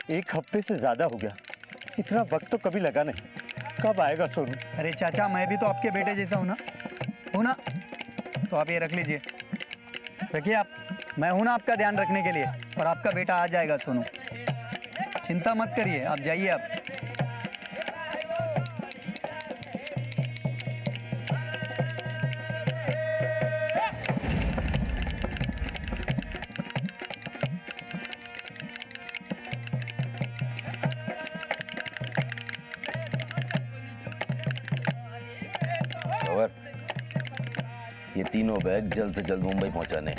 एक हफ्ते से ज्यादा हो गया, इतना वक्त तो कभी लगा नहीं। कब आएगा सोनू? अरे चाचा, मैं भी तो आपके बेटे जैसा हूँ ना, तो आप ये रख लीजिए, रखिए आप। मैं हूं ना आपका ध्यान रखने के लिए, और आपका बेटा आ जाएगा सोनू, चिंता मत करिए, आप जाइए आप। ये तीनों बैग जल्द से जल्द मुंबई पहुंचाने,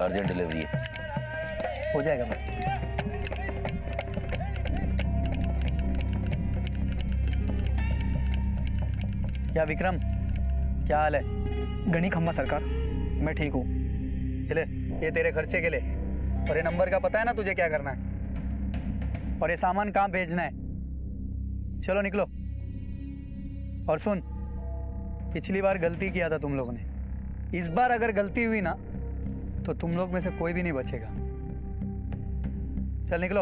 अर्जेंट डिलीवरी है। हो जाएगा भाई। क्या विक्रम, क्या हाल है? गणी खम्मा सरकार, मैं ठीक हूँ। ये ले, ये तेरे खर्चे के लिए, और ये नंबर का पता है ना तुझे क्या करना है, और ये सामान कहाँ भेजना है। चलो निकलो। और सुन, पिछली बार गलती किया था तुम लोगों ने, इस बार अगर गलती हुई ना तो तुम लोग में से कोई भी नहीं बचेगा। चल निकलो।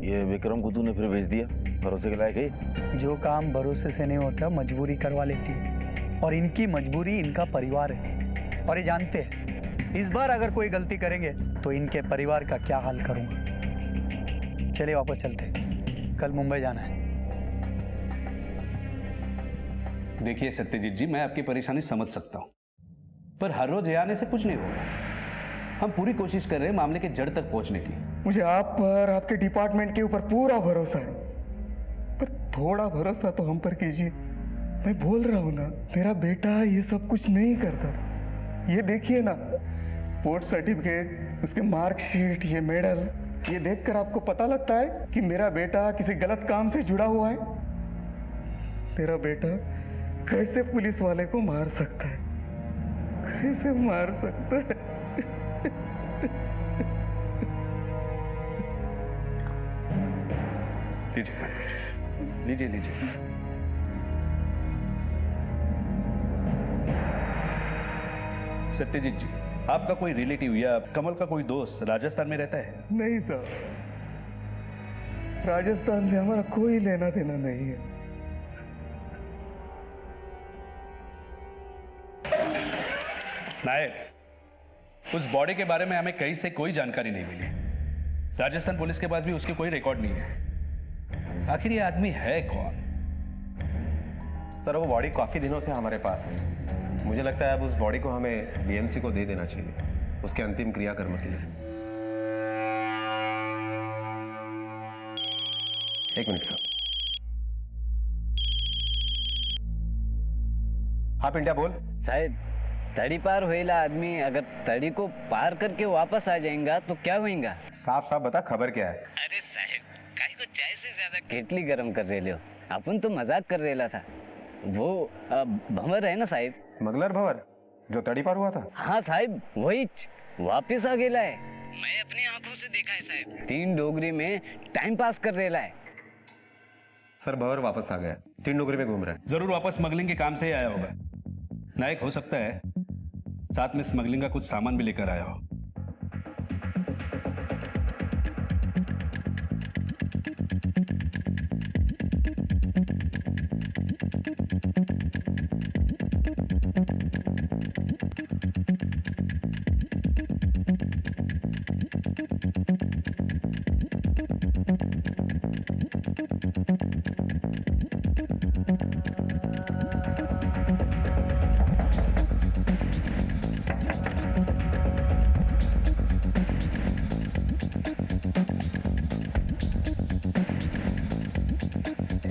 ये विक्रम को तूने फिर भेज दिया, भरोसे के लायक है? जो काम भरोसे से नहीं होता मजबूरी करवा लेती है, और इनकी मजबूरी इनका परिवार है, और ये जानते हैं इस बार अगर कोई गलती करेंगे तो इनके परिवार का क्या हाल करूंगा। चलिए वापस चलते, कल मुंबई जाना है। देखिए सत्यजीत जी, मैं आपकी परेशानी समझ सकता हूं, पर हर रोज ये आने से कुछ नहीं होगा। हम पूरी कोशिश कर रहे हैं मामले के जड़ तक पहुंचने की। मुझे आप पर, आपके डिपार्टमेंट के ऊपर पूरा भरोसा है, पर थोड़ा भरोसा तो हम पर कीजिए। मैं बोल रहा हूँ ना, मेरा बेटा ये सब कुछ नहीं करता। ये देखिए ना, स्पोर्ट्स सर्टिफिकेट, उसके मार्कशीट, ये मेडल, ये देखकर आपको पता लगता है कि मेरा बेटा किसी गलत काम से जुड़ा हुआ है। मेरा बेटा कैसे पुलिस वाले को मार सकता है, कैसे मार सकता है? लीजिए लीजिए। सत्यजीत जी, आपका कोई रिलेटिव या कमल का कोई दोस्त राजस्थान में रहता है? नहीं सर, राजस्थान से हमारा कोई लेना देना नहीं है। नायक, उस बॉडी के बारे में हमें कहीं से कोई जानकारी नहीं मिली। राजस्थान पुलिस के पास भी उसके कोई रिकॉर्ड नहीं है। आखिर ये आदमी है कौन? सर, वो बॉडी काफी दिनों से हमारे पास है। मुझे लगता है अब उस बॉडी को हमें बीएमसी को दे देना चाहिए, उसके अंतिम क्रियाकर्म के लिए। एक मिनट सर। हाँ पिंट्या बोल। साहब, तड़ी पार होएला आदमी अगर तड़ी को पार करके वापस आ जाएगा तो क्या होएगा? साफ साफ बता, खबर क्या है? अरे साहब, काई को चाय से ज्यादा केटली गरम कर रहे हो। अपन तो मजाक कर रेला था। वो भंवर है ना साहब? स्मगलर भंवर जो तड़ी पार हुआ था? हाँ साहब, वही वापिस आ गेला है। मैं अपनी आंखों से देखा है साहब। 3 डोगरी में टाइम पास कर रेला है। सर, भंवर वापस आ गया, 3 डोगरी में घूम रहा है। जरूर वापस स्मगलिंग के काम से ही आया होगा। नायक, हो सकता है साथ में स्मगलिंग का कुछ सामान भी लेकर आया हो।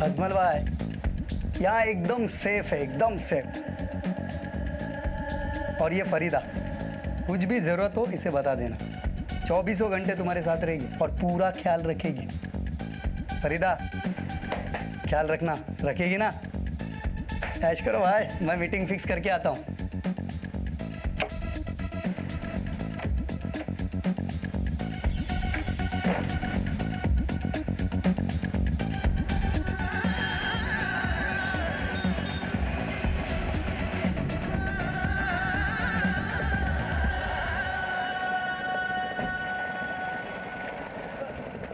अजमल भाई, यहाँ एकदम सेफ है, एकदम सेफ। और ये फरीदा, कुछ भी जरूरत हो इसे बता देना, 24 घंटे तुम्हारे साथ रहेगी और पूरा ख्याल रखेगी। फरीदा, ख्याल रखना, रखेगी ना? ऐश करो भाई, मैं मीटिंग फिक्स करके आता हूँ।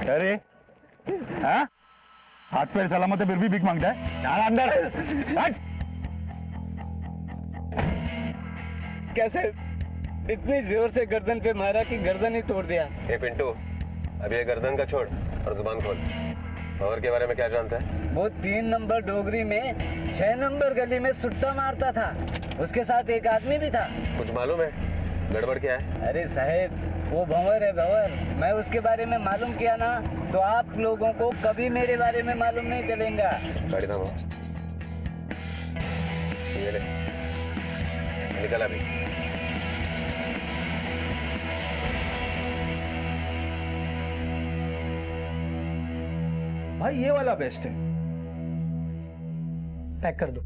अरे हाँ? हाथ पैर सलामत है फिर भी भीख मांगता है? यार अंदर हट। कैसे इतनी जोर से गर्दन पे मारा कि गर्दन ही तोड़ दिया। ए पिंटू, अब ये गर्दन का छोड़ और जुबान खोल। भंवर के बारे में क्या जानता है? वो 3 नंबर डोगरी में 6 नंबर गली में सुट्टा मारता था। उसके साथ एक आदमी भी था। कुछ मालूम है? गड़बड़ क्या है? अरे साहेब, वो भंवर है भंवर। मैं उसके बारे में मालूम किया ना तो आप लोगों को कभी मेरे बारे में मालूम नहीं चलेगा। गाड़ी थामो। ये ले, निकल अभी। भाई ये वाला बेस्ट है। पैक कर दो।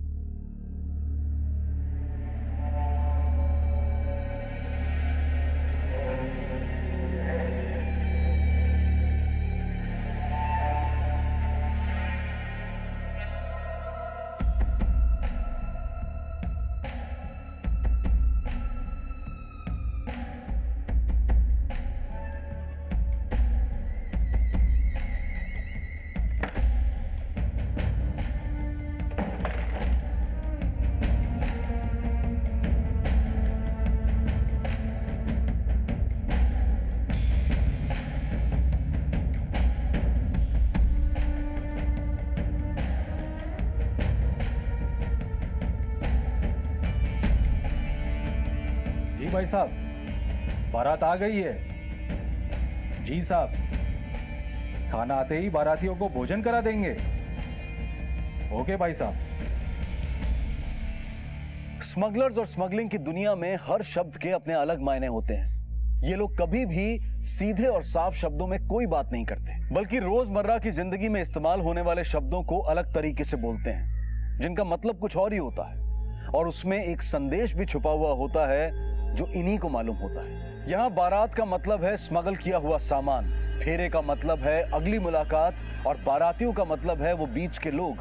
जी भाई साहब, बारात आ गई है। जी साहब, खाना आते ही बारातियों को भोजन करा देंगे। ओके भाई साहब। स्मगलर्स और स्मगलिंग की दुनिया में हर शब्द के अपने अलग मायने होते हैं। ये लोग कभी भी सीधे और साफ शब्दों में कोई बात नहीं करते, बल्कि रोजमर्रा की जिंदगी में इस्तेमाल होने वाले शब्दों को अलग तरीके से बोलते हैं, जिनका मतलब कुछ और ही होता है और उसमें एक संदेश भी छुपा हुआ होता है जो इन्हीं को मालूम होता है। यहाँ बारात का मतलब है स्मगल किया हुआ सामान, फेरे का मतलब है अगली मुलाकात और बारातियों का मतलब है वो बीच के लोग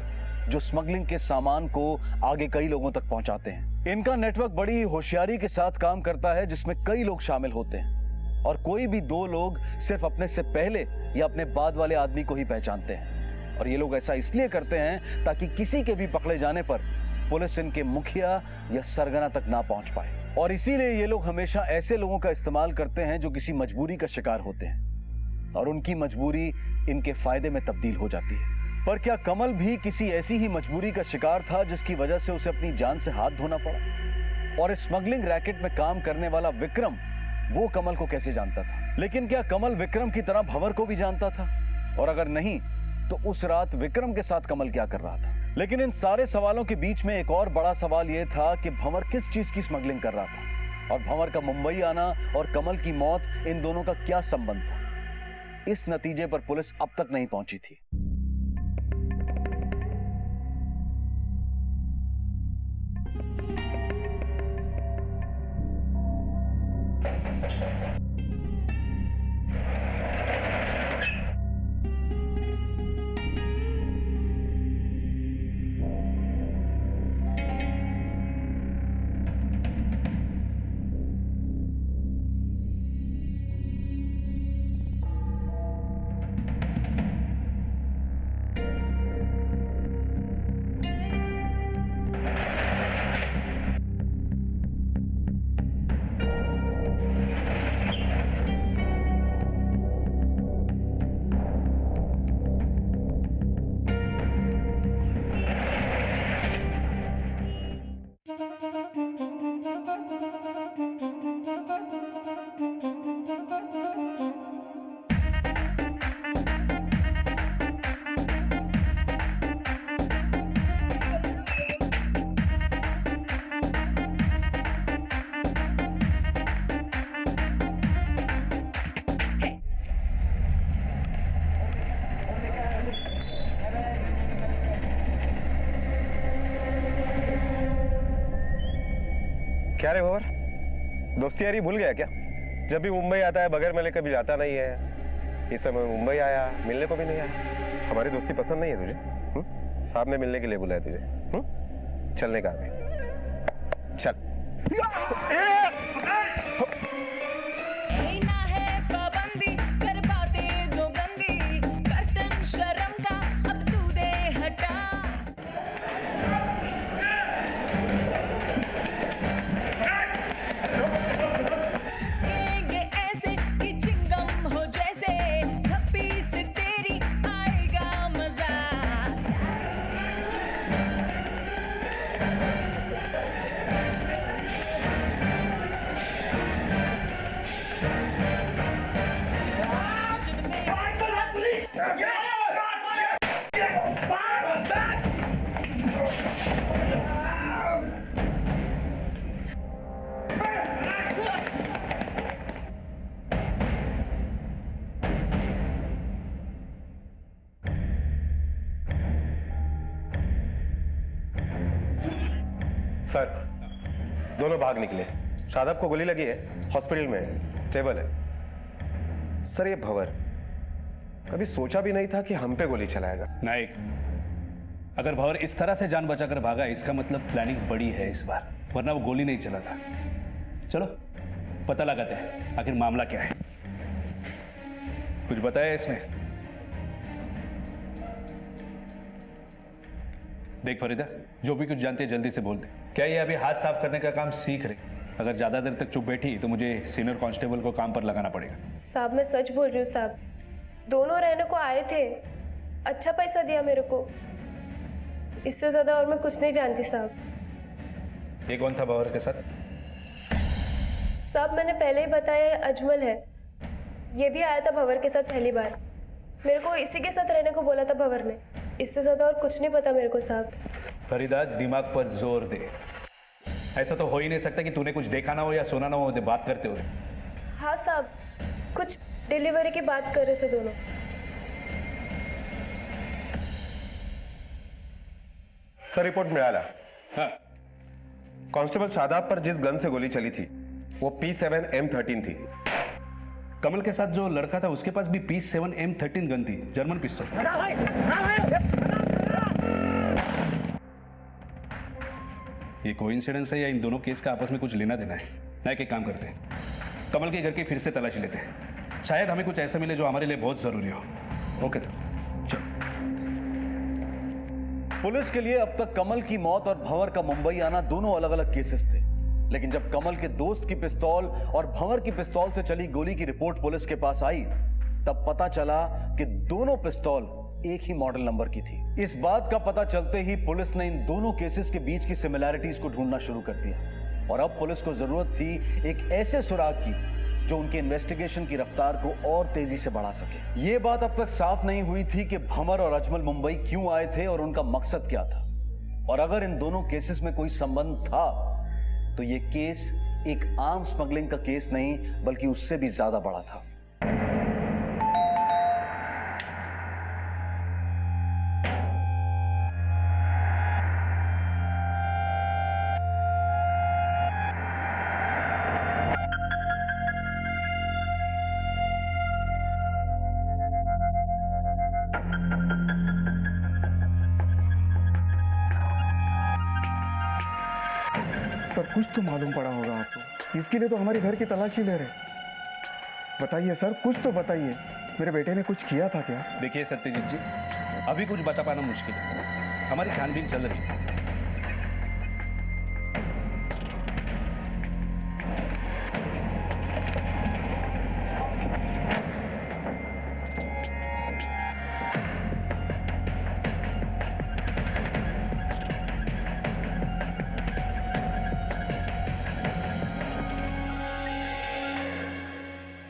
जो स्मगलिंग के सामान को आगे कई लोगों तक पहुंचाते हैं। इनका नेटवर्क बड़ी होशियारी के साथ काम करता है, जिसमें कई लोग शामिल होते हैं और कोई भी 2 लोग सिर्फ अपने से पहले या अपने बाद वाले आदमी को ही पहचानते हैं। और ये लोग ऐसा इसलिए करते हैं ताकि किसी के भी पकड़े जाने पर पुलिस इनके मुखिया या सरगना तक ना पहुंच पाए। और इसीलिए ये लोग हमेशा ऐसे लोगों का इस्तेमाल करते हैं जो किसी मजबूरी का शिकार होते हैं और उनकी मजबूरी इनके फायदे में तब्दील हो जाती है। पर क्या कमल भी किसी ऐसी ही मजबूरी का शिकार था जिसकी वजह से उसे अपनी जान से हाथ धोना पड़ा? और इस स्मगलिंग रैकेट में काम करने वाला विक्रम वो कमल को कैसे जानता था? लेकिन क्या कमल विक्रम की तरह भंवर को भी जानता था? और अगर नहीं तो उस रात विक्रम के साथ कमल क्या कर रहा था? लेकिन इन सारे सवालों के बीच में एक और बड़ा सवाल यह था कि भंवर किस चीज की स्मगलिंग कर रहा था और भंवर का मुंबई आना और कमल की मौत, इन दोनों का क्या संबंध था? इस नतीजे पर पुलिस अब तक नहीं पहुंची थी। क्या रे भंवर, दोस्ती यारी भूल गया क्या? जब भी मुंबई आता है बगैर मिले कभी जाता नहीं है। इस समय मुंबई आया, मिलने को भी नहीं आया। हमारी दोस्ती पसंद नहीं है तुझे? साहब ने मिलने के लिए बुलाया तुझे। चलने का अभी चल। ना है पाबंदी कर बातें जो गंदी, सर दोनों भाग निकले। शादाब को गोली लगी है, हॉस्पिटल में है, टेबल है। सर ये भंवर कभी सोचा भी नहीं था कि हम पे गोली चलाएगा। नाइक, अगर भंवर इस तरह से जान बचाकर भागा इसका मतलब प्लानिंग बड़ी है इस बार, वरना वो गोली नहीं चला था। चलो पता लगाते हैं आखिर मामला क्या है। कुछ बताया इसने? देख फरीदा, जो भी कुछ जानती है जल्दी से बोल दे। क्या ये अभी हाथ साफ करने का काम सीख रही? अगर ज्यादा देर तक चुप बैठी तो मुझे सीनियर कांस्टेबल को काम पर लगाना पड़ेगा। साहब मैं सच बोल रही हूँ साहब, दोनों रहने को आए थे, अच्छा पैसा दिया मेरे को, इससे ज्यादा और मैं कुछ नहीं जानती साहब। ये कौन था भंवर के साथ? साहब मैंने पहले ही बताया है, अजमल है, ये भी आया था भंवर के साथ पहली बार। मेरे को इसी के साथ रहने को बोला था भंवर ने, इससे ज्यादा और कुछ नहीं पता मेरे को साहब। फरीदा दिमाग पर जोर दे, ऐसा तो हो ही नहीं सकता कि तूने कुछ देखा ना हो या सुना ना हो बात करते हुए। हाँ साहब, कुछ डिलीवरी की बात कर रहे थे दोनों। सर रिपोर्ट मिळाला। हाँ, कांस्टेबल शादाब पर जिस गन से गोली चली थी वो P7 M13 थी। कमल के साथ जो लड़का था उसके पास भी P7 M13 गन थी, जर्मन पिस्तौल। ये कोइंसिडेंस है या इन दोनों केस का आपस में कुछ लेना देना है? ना एक काम करते हैं, कमल के घर की फिर से तलाशी लेते हैं, शायद हमें कुछ ऐसा मिले जो हमारे लिए बहुत जरूरी हो। Okay sir. पुलिस के लिए अब तक कमल की मौत और भंवर का मुंबई आना दोनों अलग अलग केसेस थे, लेकिन जब कमल के दोस्त की पिस्तौल और भंवर की पिस्तौल से चली गोली की रिपोर्ट पुलिस के पास आई, तब पता चला कि दोनों पिस्तौल एक ही मॉडल नंबर की थी। इस बात का पता चलते ही पुलिस ने इन दोनों केसेस के बीच की सिमिलैरिटीज को ढूंढना शुरू कर दिया, और अब पुलिस को जरूरत थी एक ऐसे सुराग की जो उनके इन्वेस्टिगेशन की रफ्तार को और तेजी से बढ़ा सके। यह बात अब तक साफ नहीं हुई थी कि भंवर और अजमल मुंबई क्यों आए थे और उनका मकसद क्या था, और अगर इन दोनों केसेस में कोई संबंध था तो यह केस एक आम स्मगलिंग का केस नहीं बल्कि उससे भी ज्यादा बड़ा था। सर कुछ तो मालूम पड़ा होगा आपको, इसके लिए तो हमारे घर की तलाशी ले रहे। बताइए सर, कुछ तो बताइए, मेरे बेटे ने कुछ किया था क्या? देखिए सत्यजीत जी, अभी कुछ बता पाना मुश्किल है, हमारी छानबीन चल रही है।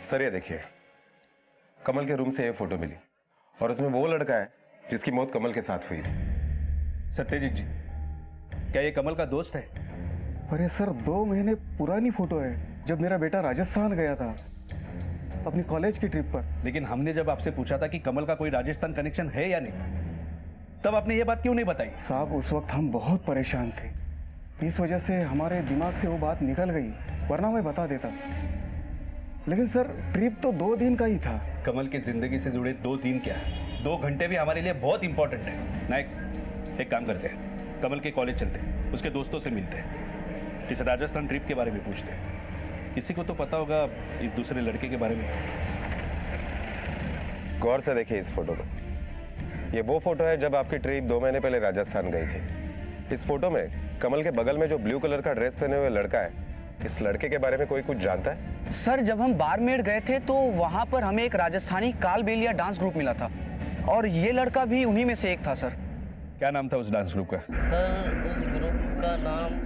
सर ये देखिए, कमल के रूम से ये फोटो मिली और उसमें वो लड़का है जिसकी मौत कमल के साथ हुई थी। सत्यजीत जी, क्या ये कमल का दोस्त है? अरे सर 2 महीने पुरानी फोटो है, जब मेरा बेटा राजस्थान गया था अपनी कॉलेज की ट्रिप पर। लेकिन हमने जब आपसे पूछा था कि कमल का कोई राजस्थान कनेक्शन है या नहीं, तब आपने ये बात क्यों नहीं बताई? साहब उस वक्त हम बहुत परेशान थे, इस वजह से हमारे दिमाग से वो बात निकल गई, वरना मैं बता देता। लेकिन सर ट्रिप तो 2 दिन का ही था। कमल की जिंदगी से जुड़े 2 दिन क्या, 2 घंटे भी हमारे लिए बहुत इंपॉर्टेंट है। नायक, एक काम करते हैं, कमल के कॉलेज चलते हैं, उसके दोस्तों से मिलते हैं, इस राजस्थान ट्रिप के बारे में पूछते हैं, किसी को तो पता होगा इस दूसरे लड़के के बारे में। गौर से देखिए इस फोटो को, ये वो फोटो है जब आपकी ट्रिप 2 महीने पहले राजस्थान गई थी। इस फोटो में कमल के बगल में जो ब्लू कलर का ड्रेस पहने हुए लड़का है, इस लड़के के बारे में कोई कुछ जानता है? सर जब हम बाड़मेर गए थे तो वहाँ पर हमें एक राजस्थानी कालबेलिया डांस ग्रुप मिला था, और ये लड़का भी उन्हीं में से एक था। सर क्या नाम था उस डांस ग्रुप का? सर उस ग्रुप का नाम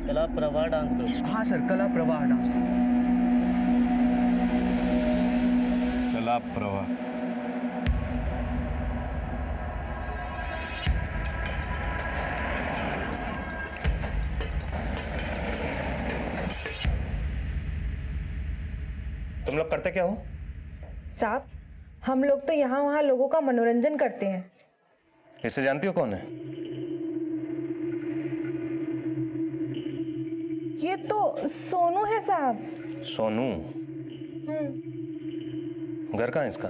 कला प्रवाह डांस ग्रुप। हाँ सर, कला प्रवाह डांस ग्रुप। कला प्रवाह। तुम लोग करते क्या हो? साहब हम लोग तो यहाँ वहाँ लोगों का मनोरंजन करते हैं। इसे जानती हो कौन है? ये तो सोनू है साहब। सोनू? घर कहाँ है इसका?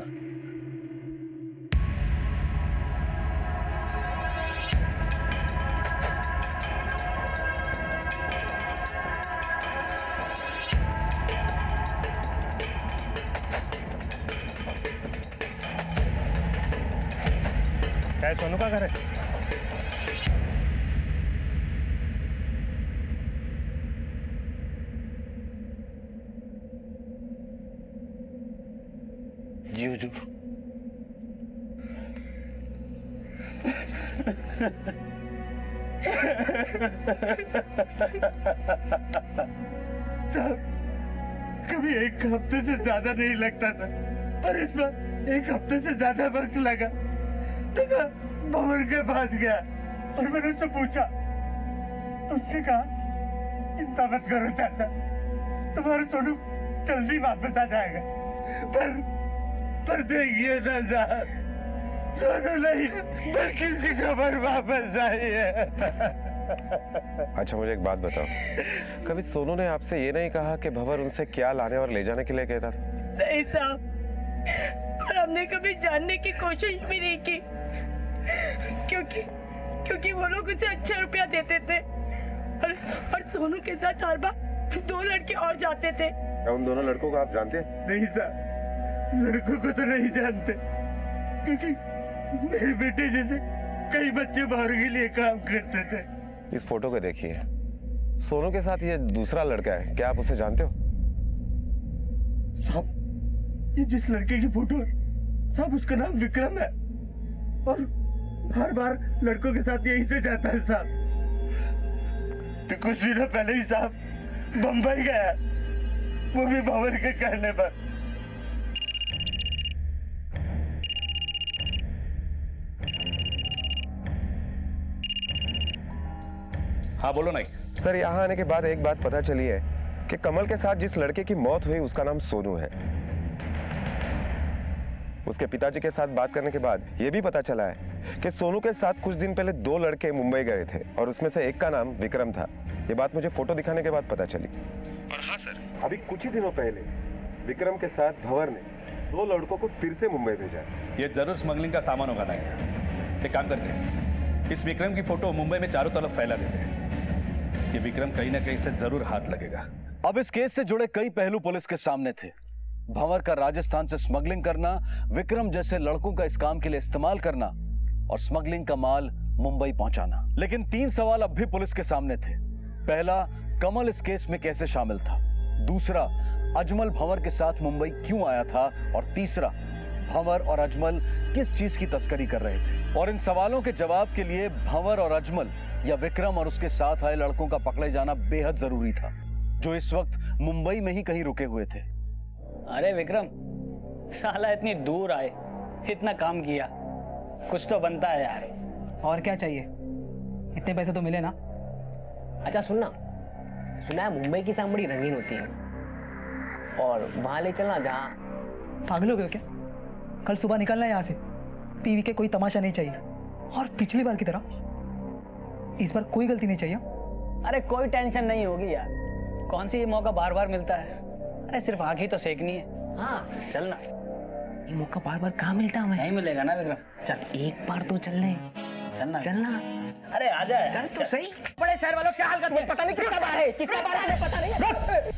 क्या सोनू का घर है? जी हुजूर। साहब, कभी एक हफ्ते से ज्यादा नहीं लगता था, पर इस बार एक हफ्ते से ज्यादा वक्त लगा। तो मैं भंवर के पास गया और मैंने उससे पूछा, तो उसने कहा चिंता मत करो चाचा, तुम्हारा सोनू जल्दी वापस आ जाएगा। पर देखिए ना साहब, सोनू नहीं बल्कि उसकी खबर वापस आई है। अच्छा मुझे एक बात बताओ, कभी सोनू ने आपसे ये नहीं कहा कि भंवर उनसे क्या लाने और ले जाने के लिए कहता था? नहीं साहब, और हमने कभी जानने की कोशिश भी नहीं की, क्योंकि वो लोग उसे अच्छा रुपया देते थे और सोनू के साथ हर बार 2 लड़के और जाते थे। क्या उन दोनों लड़कों को आप जानते हैं? नहीं साहब, लड़कों को तो नहीं जानते, क्योंकि मेरे बेटे जैसे कई बच्चे बाहर के लिए काम करते थे। इस फोटो को देखिए, सोनू के साथ ये दूसरा लड़का है, क्या आप उसे जानते हो? साहब, ये जिस लड़के की फोटो है साहब, उसका नाम विक्रम है और हर बार लड़कों के साथ यहीं से जाता है साहब। तो कुछ दिनों पहले ही साहब बम्बई गया, वो भी भंवर के कहने पर। हाँ बोलो नाइक। सर, यहाँ आने के बाद एक बात पता चली है कि कमल के साथ जिस लड़के की मौत हुई उसका नाम सोनू है। उसके पिताजी के साथ बात करने के बाद यह भी पता चला है कि सोनू के साथ कुछ दिन पहले 2 लड़के मुंबई गए थे और उसमें से एक का नाम विक्रम था। ये बात मुझे फोटो दिखाने के बाद पता चली। और हाँ सर, अभी कुछ ही दिनों पहले विक्रम के साथ भंवर ने 2 लड़कों को फिर से मुंबई भेजा। ये जरूर स्मगलिंग का सामान होगा नाइक। एक काम करते हैं, इस विक्रम की फोटो मुंबई में चारों तरफ फैला देते हैं। ये विक्रम कहीं ना कहीं से जरूर हाथ लगेगा। अब इस केस से जुड़े कई पहलू पुलिस के सामने थे। भंवर का राजस्थान से स्मगलिंग करना, विक्रम जैसे लड़कों का इस काम के लिए इस्तेमाल करना और स्मगलिंग का माल मुंबई पहुंचाना। लेकिन 3 सवाल अब भी पुलिस के सामने थे। पहला, कमल इस केस में कैसे शामिल था? दूसरा, अजमल भंवर के साथ मुंबई क्यों आया था? और तीसरा, भंवर और अजमल किस चीज की तस्करी कर रहे थे? और इन सवालों के जवाब के लिए भंवर और अजमल या विक्रम और उसके साथ आए लड़कों का पकड़े जाना बेहद जरूरी था, जो इस वक्त मुंबई में ही कहीं रुके हुए थे। अरे विक्रम, साला इतनी दूर आए, इतना काम किया, कुछ तो बनता है यार। और क्या चाहिए, इतने पैसे तो मिले ना। अच्छा सुनना, सुना है मुंबई की शाम बड़ी रंगीन होती है, और वहां ले चलना जहाँ। पागल हो गए क्या? कल सुबह निकलना है यहाँ से, पीवी के कोई तमाशा नहीं चाहिए, और पिछली बार की तरह इस बार कोई गलती नहीं चाहिए। अरे कोई टेंशन नहीं होगी यार, कौन सी ये मौका बार बार मिलता है। अरे सिर्फ आग ही तो सेकनी है। हाँ चलना। ये मौका बार बार कहाँ मिलता हमें? नहीं मिलेगा ना विक्रम, चल एक बार तो चलने। चलना चलना। अरे आजा चल तो सही। बड़े शहर वालों क्या हाल करते हैं? पता नहीं किसका बार है, किसका बार है पता नहीं।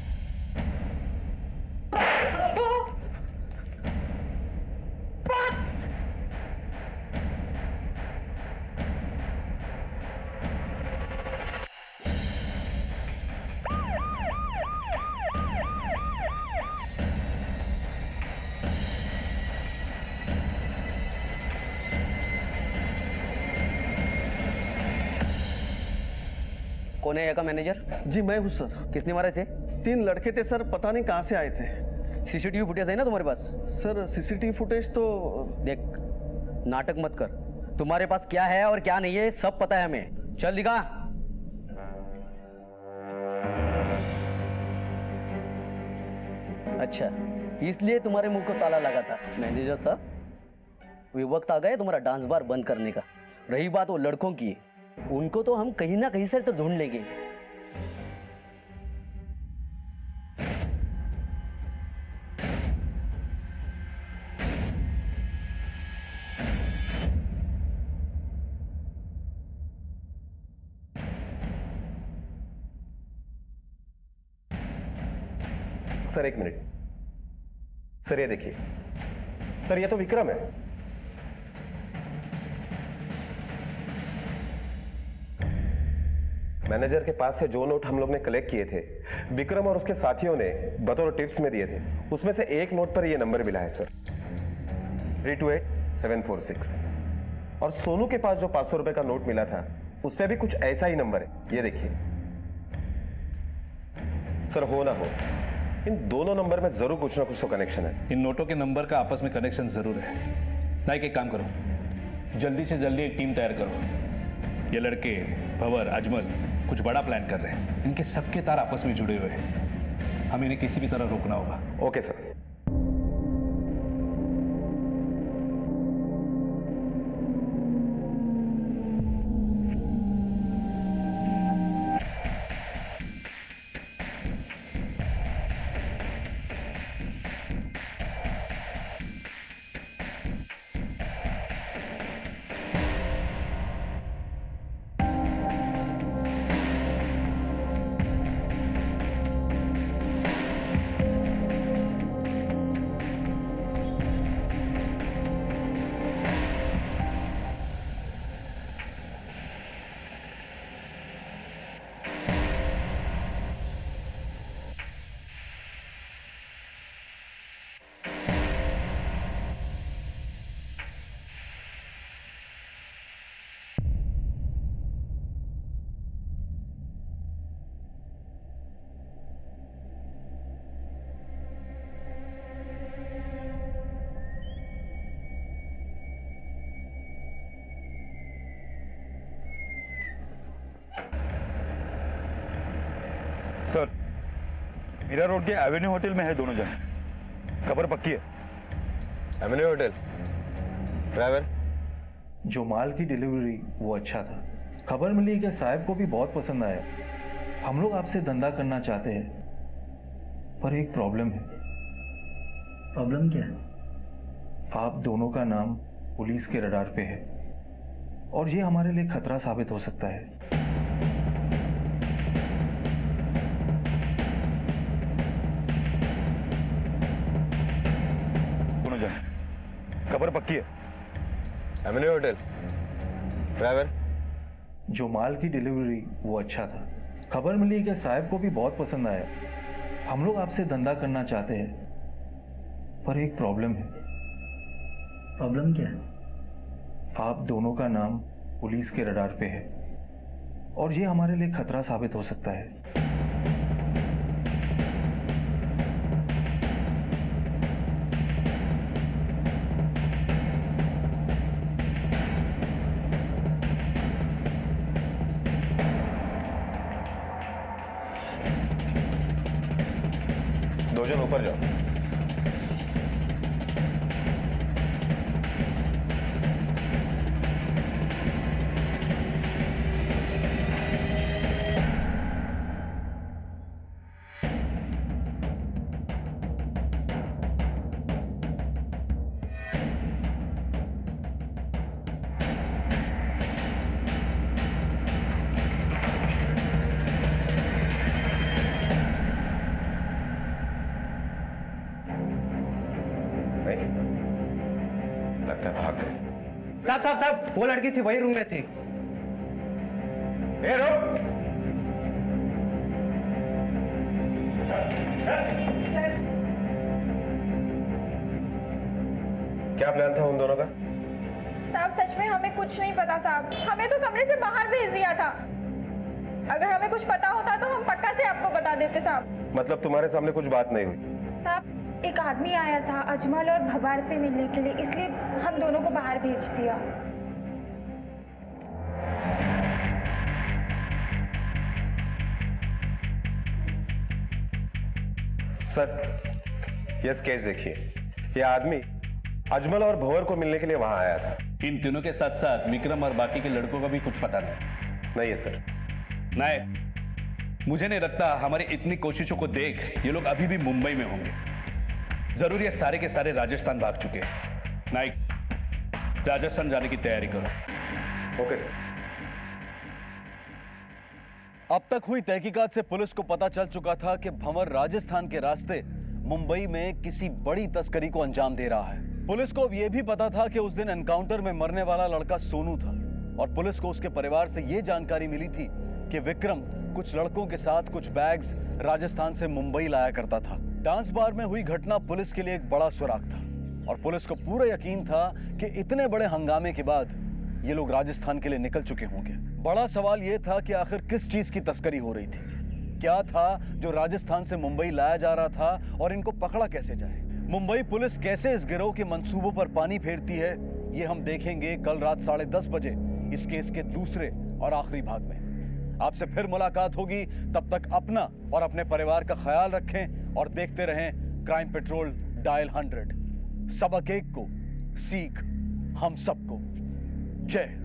कौन है यहाँ का मैनेजर? जी मैं हूँ सर। किसने मारे थे? 3 लड़के थे सर, पता नहीं कहाँ से आए थे। सीसीटीवी फुटेज है ना तुम्हारे पास? सर सीसीटीवी फुटेज तो देख, नाटक मत कर। तुम्हारे पास क्या है और क्या नहीं है सब पता है हमें। चल दिखा। अच्छा, इसलिए तुम्हारे मुंह को ताला लगा था। मैनेजर साहब, ये वक्त आ गया तुम्हारा डांस बार बंद करने का। रही बात वो लड़कों की, उनको तो हम कहीं ना कहीं से तो ढूंढ लेंगे। सर एक मिनट सर, ये देखिए सर, ये तो विक्रम है। मैनेजर के पास से जो नोट हम लोग ने कलेक्ट किए थे, विक्रम और उसके साथियों ने बतौर टिप्स में दिए थे, उसमें से एक नोट पर ये नंबर मिला है सर, 328746। और सोनू के पास जो 500 रुपए का नोट मिला था, उस पर भी कुछ ऐसा ही नंबर है, ये देखिए सर। हो ना हो, इन दोनों नंबर में जरूर कुछ ना कुछ तो कनेक्शन है। इन नोटों के नंबर का आपस में कनेक्शन जरूर है। नाइक, एक काम करो, जल्दी से जल्दी एक टीम तैयार करो। ये लड़के भंवर, अजमल कुछ बड़ा प्लान कर रहे हैं। इनके सबके तार आपस में जुड़े हुए हैं, हमें इन्हें किसी भी तरह रोकना होगा। Okay sir. Sir, Mira road के एवेन्यू होटल में है दोनों जन, खबर पक्की है। Avenue hotel driver? जो माल की डिलीवरी वो अच्छा था। खबर मिली कि साहब को भी बहुत पसंद आया। हम लोग आपसे धंधा करना चाहते हैं, पर एक प्रॉब्लम है। प्रॉब्लम क्या है? आप दोनों का नाम पुलिस के रडार पे है और ये हमारे लिए खतरा साबित हो सकता है। दोनों जन, खबर पक्की है। Avenue hotel driver? जो माल की डिलीवरी वो अच्छा था। खबर मिली कि साहब को भी बहुत पसंद आया। हम लोग आपसे धंधा करना चाहते हैं, पर एक प्रॉब्लम है। प्रॉब्लम क्या है? आप दोनों का नाम पुलिस के रडार पे है और ये हमारे लिए खतरा साबित हो सकता है। दो जन ऊपर जाओ। लगता है भाग गए। साहब वो लड़की थी, वही रूम में थी। ए रुक! क्या प्लान था उन दोनों का? साहब सच में हमें कुछ नहीं पता साहब, हमें तो कमरे से बाहर भेज दिया था। अगर हमें कुछ पता होता तो हम पक्का से आपको बता देते साहब। मतलब तुम्हारे सामने कुछ बात नहीं हुई? साहब एक आदमी आया था अजमल और भवार से मिलने के लिए, इसलिए हम दोनों को बाहर भेज दिया। सर ये स्केच देखिए, ये आदमी अजमल और भंवर को मिलने के लिए वहां आया था। इन तीनों के साथ साथ विक्रम और बाकी के लड़कों का भी कुछ पता नहीं है सर। नहीं, मुझे नहीं लगता हमारी इतनी कोशिशों को देख ये लोग अभी भी मुंबई में होंगे। जरूर ये सारे के सारे राजस्थान भाग चुके हैं। नाइक, राजस्थान जाने की तैयारी करो। Okay sir. अब तक हुई तहकीकात से पुलिस को पता चल चुका था कि भंवर राजस्थान के रास्ते मुंबई में किसी बड़ी तस्करी को अंजाम दे रहा है। पुलिस को अब यह भी पता था कि उस दिन एनकाउंटर में मरने वाला लड़का सोनू था और पुलिस को उसके परिवार से यह जानकारी मिली थी कि विक्रम कुछ लड़कों के साथ कुछ बैग्स राजस्थान से मुंबई लाया करता था। डांस बार में हुई घटना पुलिस के लिए एक बड़ा सुराग था और पुलिस को पूरा यकीन था कि इतने बड़े हंगामे के बाद ये लोग राजस्थान के लिए निकल चुके होंगे। बड़ा सवाल यह था कि आखिर किस चीज की तस्करी हो रही थी, क्या था जो राजस्थान से मुंबई लाया जा रहा था और इनको पकड़ा कैसे जाए। मुंबई पुलिस कैसे इस गिरोह के मंसूबों पर पानी फेरती है, ये हम देखेंगे कल रात 10:30 बजे इस केस के दूसरे और आखिरी भाग में। आपसे फिर मुलाकात होगी, तब तक अपना और अपने परिवार का ख्याल रखें और देखते रहें क्राइम पेट्रोल डायल 100। सबक एक को, सीख हम सबको। जय हिंद।